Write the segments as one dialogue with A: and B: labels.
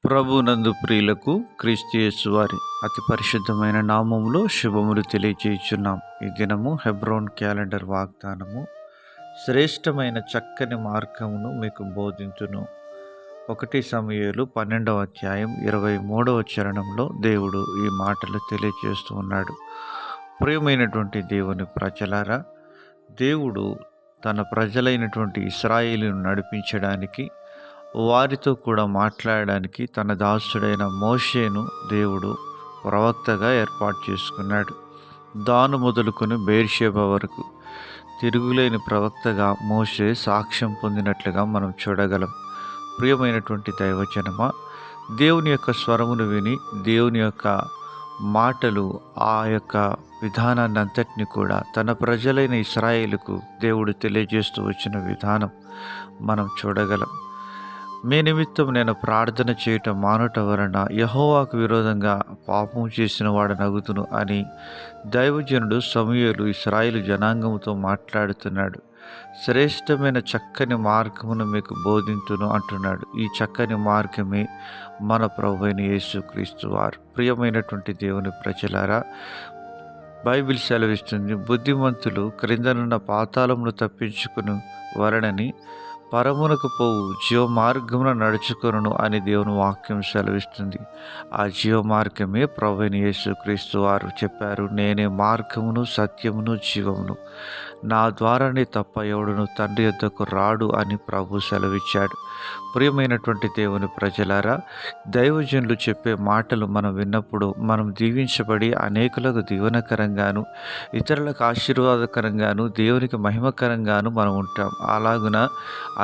A: ప్రభునందు ప్రియులకు క్రీస్తు యేసు వారి అతి పరిశుద్ధమైన నామములో శుభములు తెలియజేయుచున్నాం. ఈ దినము హెబ్రోన్ క్యాలెండర్ వాగ్దానము, శ్రేష్టమైన చక్కని మార్గమును మీకు బోధించును. 1 సమూయేలు 12వ అధ్యాయం 23వ చరణంలో దేవుడు ఈ మాటలు తెలియజేస్తూ ఉన్నాడు. ప్రియమైనటువంటి దేవుని ప్రజలారా, దేవుడు తన ప్రజలైనటువంటి ఇశ్రాయేలును నడిపించడానికి, వారితో కూడా మాట్లాడడానికి తన దాసుడైన మోషేను దేవుడు ప్రవక్తగా ఏర్పాటు చేసుకున్నాడు. దాను మొదలుకొని బెయేర్షెబా వరకు తిరుగులేని ప్రవక్తగా మోషే సాక్ష్యం పొందినట్లుగా మనం చూడగలం. ప్రియమైనటువంటి దైవజనమా, దేవుని యొక్క స్వరమును విని దేవుని యొక్క మాటలు, ఆ యొక్క విధానాన్ని అంతటిని కూడా తన ప్రజలైన ఇశ్రాయేలుకు దేవుడు తెలియజేస్తూ వచ్చిన విధానం మనం చూడగలం. మీ నిమిత్తం నేను ప్రార్థన చేయటం మానుట వలన యెహోవాకు విరోధంగా పాపము చేసిన వాడనగుదును అని దైవజనుడు సమూయేలు ఇశ్రాయేలు జనాంగముతో మాట్లాడుతున్నాడు. శ్రేష్టమైన చక్కని మార్గమును మీకు బోధింతును అంటున్నాడు. ఈ చక్కని మార్గమే మన ప్రభువైన యేసుక్రీస్తు వారు. ప్రియమైనటువంటి దేవుని ప్రజలారా, బైబిల్ సెలవిస్తుంది, బుద్ధిమంతులు క్రిందనున్న పాతాళమును తప్పించుకుని వలనని పరమునకు పోవు జీవ మార్గమున నడుచుకొనును అని దేవుని వాక్యం సెలవిస్తుంది. ఆ జీవ మార్గమే ప్రభువైన యేసుక్రీస్తు వారు చెప్పారు, నేనే మార్గమును సత్యమును జీవమును, నా ద్వారానే తప్ప ఎవడును తండ్రి యొద్దకు రాడు అని ప్రభు సెలవిచ్చాడు. ప్రియమైనటువంటి దేవుని ప్రజలారా, దైవజనులు చెప్పే మాటలు మనం విన్నప్పుడు మనం దీవించబడి అనేకులకు దీవెనకరంగాను, ఇతరులకు ఆశీర్వాదకరంగాను, దేవునికి మహిమకరంగాను మనం ఉంటాం. అలాగున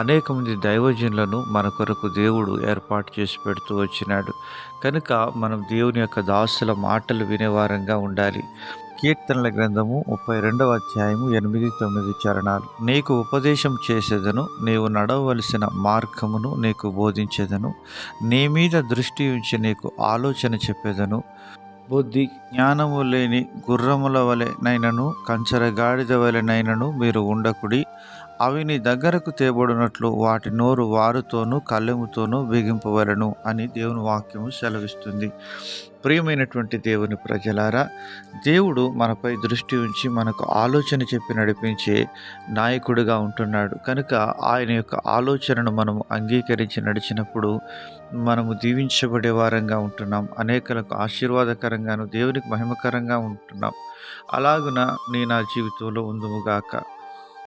A: అనేక మంది దైవజనులను మన కొరకు దేవుడు ఏర్పాటు చేసి పెడుతూ వచ్చినాడు. కనుక మనం దేవుని యొక్క దాసుల మాటలు వినేవారంగా ఉండాలి. కీర్తనల గ్రంథము 32వ అధ్యాయము 8-9 చరణాలు. నీకు ఉపదేశం చేసేదను, నీవు నడవవలసిన మార్గమును నీకు బోధించేదను, నీ మీద దృష్టి ఉంచి నీకు ఆలోచన చెప్పేదను. బుద్ధి జ్ఞానము లేని గుర్రముల వలెనైనను కంచరగాడిద వలెనైనను మీరు ఉండకుడి. అవి నీ దగ్గరకు తేబడినట్లు వాటి నోరు వారుతోనూ కళ్ళెముతోనూ బిగింపవలను అని దేవుని వాక్యము సెలవిస్తుంది. ప్రియమైనటువంటి దేవుని ప్రజలారా, దేవుడు మనపై దృష్టి ఉంచి మనకు ఆలోచన చెప్పి నడిపించే నాయకుడిగా ఉంటున్నాడు. కనుక ఆయన యొక్క ఆలోచనను మనము అంగీకరించి నడిచినప్పుడు మనము దీవించబడే వారంగా ఉంటున్నాం, అనేకులకు ఆశీర్వాదకరంగాను దేవునికి మహిమకరంగా ఉంటున్నాం. అలాగున నా జీవితంలో ఉందుముగాక.